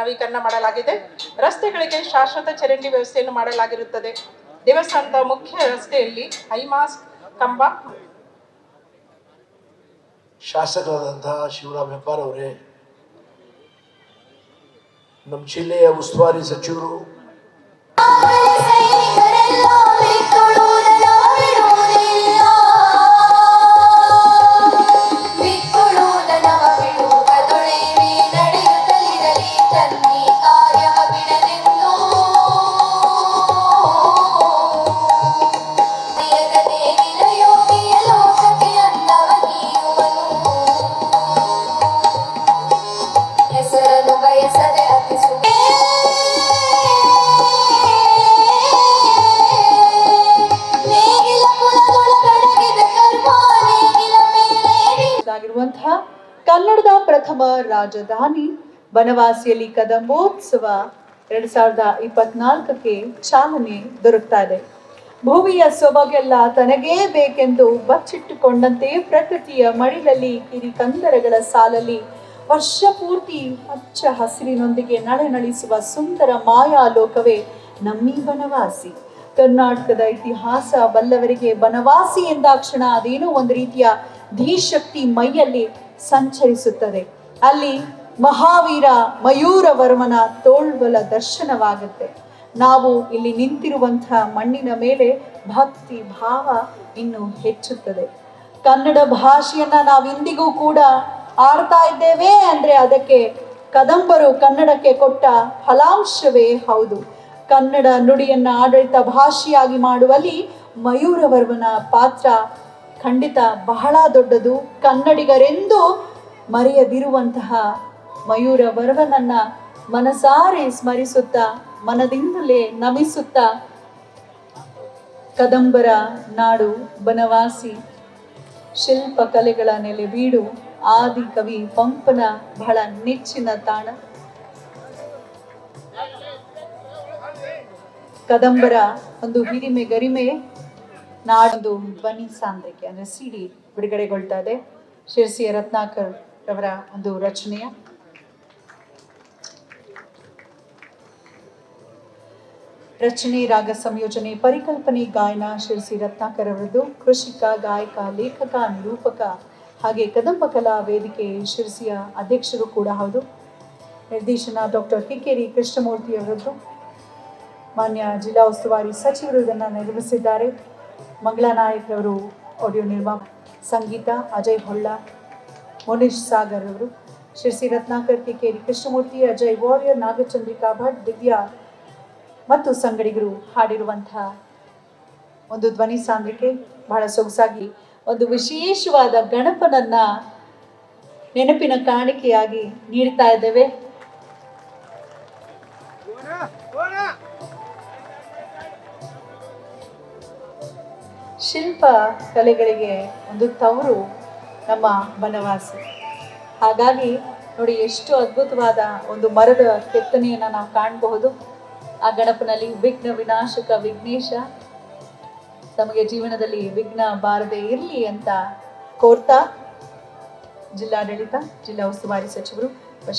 ನವೀಕರಣ ಮಾಡಲಾಗಿದೆ. ರಸ್ತೆಗಳಿಗೆ ಶಾಶ್ವತ ಚರಂಡಿ ವ್ಯವಸ್ಥೆಯನ್ನು ಮಾಡಲಾಗಿರುತ್ತದೆ. ದೇವಸ್ಥಾನದ ಮುಖ್ಯ ರಸ್ತೆಯಲ್ಲಿ ಹೈಮಾಸ್ಟ್ ಕಂಬ. ಶಾಸಕರಾದಂತಹ ಶಿವರಾಮ್ ಹೆಬ್ಬಾರ್ ಅವರೇ, ನಮ್ಮ ಜಿಲ್ಲೆಯ ಉಸ್ತುವಾರಿ ಸಚಿವರು ಕನ್ನಡದ ಪ್ರಥಮ ರಾಜಧಾನಿ ಬನವಾಸಿಯಲ್ಲಿ ಕದಂಬೋತ್ಸವ 2024ಕ್ಕೆ ಚಾಲನೆ ದೊರಕ್ತಾ ಇದೆ. ಭೂಮಿಯ ಸೊಬಗೆಲ್ಲ ತನಗೇ ಬೇಕೆಂದು ಬಚ್ಚಿಟ್ಟುಕೊಂಡಂತೆ ಪ್ರಕೃತಿಯ ಮಡಿಲಲ್ಲಿ ಕಿರಿಕಂದರಗಳ ಸಾಲಲ್ಲಿ ವರ್ಷ ಪೂರ್ತಿ ಹಚ್ಚ ಹಸಿರಿನೊಂದಿಗೆ ನಳೆನಳಿಸುವ ಸುಂದರ ಮಾಯಾಲೋಕವೇ ನಮ್ಮಿ ಬನವಾಸಿ. ಕರ್ನಾಟಕದ ಇತಿಹಾಸ ಬಲ್ಲವರಿಗೆ ಬನವಾಸಿ ಎಂದಾಕ್ಷಣ ಅದೇನೋ ಒಂದು ರೀತಿಯ ಧೀಶಕ್ತಿ ಮೈಯಲ್ಲಿ ಸಂಚರಿಸುತ್ತದೆ. ಅಲ್ಲಿ ಮಹಾವೀರ ಮಯೂರವರ್ಮನ ತೋಳ್ಬಲ ದರ್ಶನವಾಗುತ್ತೆ. ನಾವು ಇಲ್ಲಿ ನಿಂತಿರುವಂತಹ ಮಣ್ಣಿನ ಮೇಲೆ ಭಕ್ತಿ ಭಾವ ಇನ್ನು ಹೆಚ್ಚುತ್ತದೆ. ಕನ್ನಡ ಭಾಷೆಯನ್ನ ನಾವಿಂದಿಗೂ ಕೂಡ ಆಡ್ತಾ ಇದ್ದೇವೆ ಅಂದ್ರೆ ಅದಕ್ಕೆ ಕದಂಬರು ಕನ್ನಡಕ್ಕೆ ಕೊಟ್ಟ ಫಲಾಂಶವೇ ಹೌದು. ಕನ್ನಡ ನುಡಿಯನ್ನ ಆಡಳಿತ ಭಾಷೆಯಾಗಿ ಮಾಡುವಲ್ಲಿ ಮಯೂರವರ್ಮನ ಪಾತ್ರ ಖಂಡಿತ ಬಹಳ ದೊಡ್ಡದು. ಕನ್ನಡಿಗರೆಂದು ಮರೆಯದಿರುವಂತಹ ಮಯೂರವರ್ಮನನ್ನ ಮನಸಾರೆ ಸ್ಮರಿಸುತ್ತಾ, ಮನದಿಂದಲೇ ನಮಿಸುತ್ತಾ, ಕದಂಬರ ನಾಡು ಬನವಾಸಿ ಶಿಲ್ಪ ಕಲೆಗಳ ನೆಲೆ ಬೀಡು, ಆದಿ ಕವಿ ಪಂಪನ ಬಹಳ ನೆಚ್ಚಿನ ತಾಣ. ಕದಂಬರ ಒಂದು ಹಿರಿಮೆ ಗರಿಮೆ ನಾಡೊಂದು ಧ್ವನಿ ಸಾಂದ್ರಿಕೆ ಅಂದ್ರೆ ಸಿಡಿ ಬಿಡುಗಡೆಗೊಳ್ತಾ ಇದೆ. ಶಿರ್ಸಿಯ ರತ್ನಾಕರ್ ಅವರ ಒಂದು ರಚನೆಯ ರಚನೆ, ರಾಗ ಸಂಯೋಜನೆ, ಪರಿಕಲ್ಪನೆ, ಗಾಯನ ಶಿರ್ಸಿ ರತ್ನಾಕರ್ ಅವರದ್ದು. ಕೃಷಿಕ, ಗಾಯಕ, ಲೇಖಕ, ನಿರೂಪಕ ಹಾಗೆ ಕದಂಬ ಕಲಾ ವೇದಿಕೆ ಶಿರ್ಸಿಯ ಅಧ್ಯಕ್ಷರು ಕೂಡ ಹೌದು. ನಿರ್ದೇಶನ ಡಾಕ್ಟರ್ ಕಿಕ್ಕೇರಿ ಕೃಷ್ಣಮೂರ್ತಿ ಅವರದ್ದು. ಮಾನ್ಯ ಜಿಲ್ಲಾ ಉಸ್ತುವಾರಿ ಸಚಿವರು ಇದನ್ನು ನಿರ್ವಹಿಸಿದ್ದಾರೆ. ಮಂಗಳಾ ನಾಯಕ್ ಅವರು ಆಡಿಯೋ ನಿರ್ಮಾಣ, ಸಂಗೀತ ಅಜಯ್ ಹೊಳ್ಳ, ಮೋನಿಶ್ ಸಾಗರ್ ಅವರು, ಶಿರ್ಸಿ ರತ್ನಾಕರ್, ಕಿಕ್ಕೇರಿ ಕೃಷ್ಣಮೂರ್ತಿ, ಅಜಯ್ ವಾರಿಯರ್, ನಾಗಚಂದ್ರಿಕಾ ಭಟ್, ದಿವ್ಯಾ ಮತ್ತು ಸಂಗಡಿಗರು ಹಾಡಿರುವಂತಹ ಒಂದು ಧ್ವನಿ ಸಾಂದ್ರಿಕೆ ಬಹಳ ಸೊಗಸಾಗಿ ಒಂದು ವಿಶೇಷವಾದ ಗಣಪನನ್ನ ನೆನಪಿನ ಕಾಣಿಕೆಯಾಗಿ ನೀಡ್ತಾ ಇದ್ದೇವೆ. ಶಿಲ್ಪ ಕಲೆಗಳಿಗೆ ಒಂದು ತವರು ನಮ್ಮ ಬನವಾಸಿ. ಹಾಗಾಗಿ ನೋಡಿ ಎಷ್ಟು ಅದ್ಭುತವಾದ ಒಂದು ಮರದ ಕೆತ್ತನೆಯನ್ನು ನಾವು ಕಾಣಬಹುದು. ಆ ಗಣಪನಲ್ಲಿ ವಿಘ್ನ ವಿನಾಶಕ ವಿಘ್ನೇಶ ತಮಗೆ ಜೀವನದಲ್ಲಿ ವಿಘ್ನ ಬಾರದೆ ಇರಲಿ ಅಂತ ಕೋರ್ತಾ ಜಿಲ್ಲಾಡಳಿತ, ಜಿಲ್ಲಾ ಉಸ್ತುವಾರಿ ಸಚಿವರು,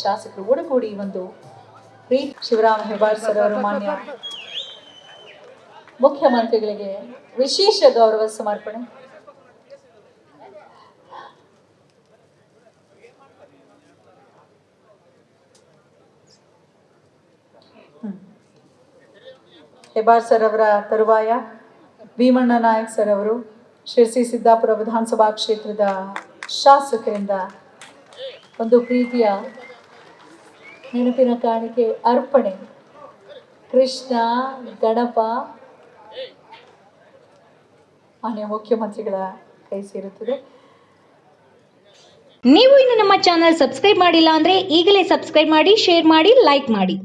ಶಾಸಕರು ಒಡಗೂಡಿ ಒಂದು ಶಿವರಾಮ್ ಹೆಬ್ಬಾರ್ ಸರ್ ಅವರು ಮಾನ್ಯ ಮುಖ್ಯಮಂತ್ರಿಗಳಿಗೆ ವಿಶೇಷ ಗೌರವ ಸಮರ್ಪಣೆ. ಹೆಬ್ಬಾರ್ ಸರ್ ಅವರ ತರುವಾಯ ಭೀಮಣ್ಣ ನಾಯಕ್ ಸರ್ ಅವರು ಶಿರ್ಸಿ ಸಿದ್ದಾಪುರ ವಿಧಾನಸಭಾ ಕ್ಷೇತ್ರದ ಶಾಸಕರಿಂದ ಒಂದು ಪ್ರೀತಿಯ ನೆನಪಿನ ಕಾಣಿಕೆ ಅರ್ಪಣೆ. ಕೃಷ್ಣ ಗಣಪ ಮಾನ್ಯ ಮುಖ್ಯಮಂತ್ರಿಗಳ ಕೈ ಸೇರುತ್ತದೆ. ನೀವು ಇನ್ನು ನಮ್ಮ ಚಾನಲ್ ಸಬ್ಸ್ಕ್ರೈಬ್ ಮಾಡಿಲ್ಲ ಅಂದ್ರೆ ಈಗಲೇ ಸಬ್ಸ್ಕ್ರೈಬ್ ಮಾಡಿ, ಶೇರ್ ಮಾಡಿ, ಲೈಕ್ ಮಾಡಿ.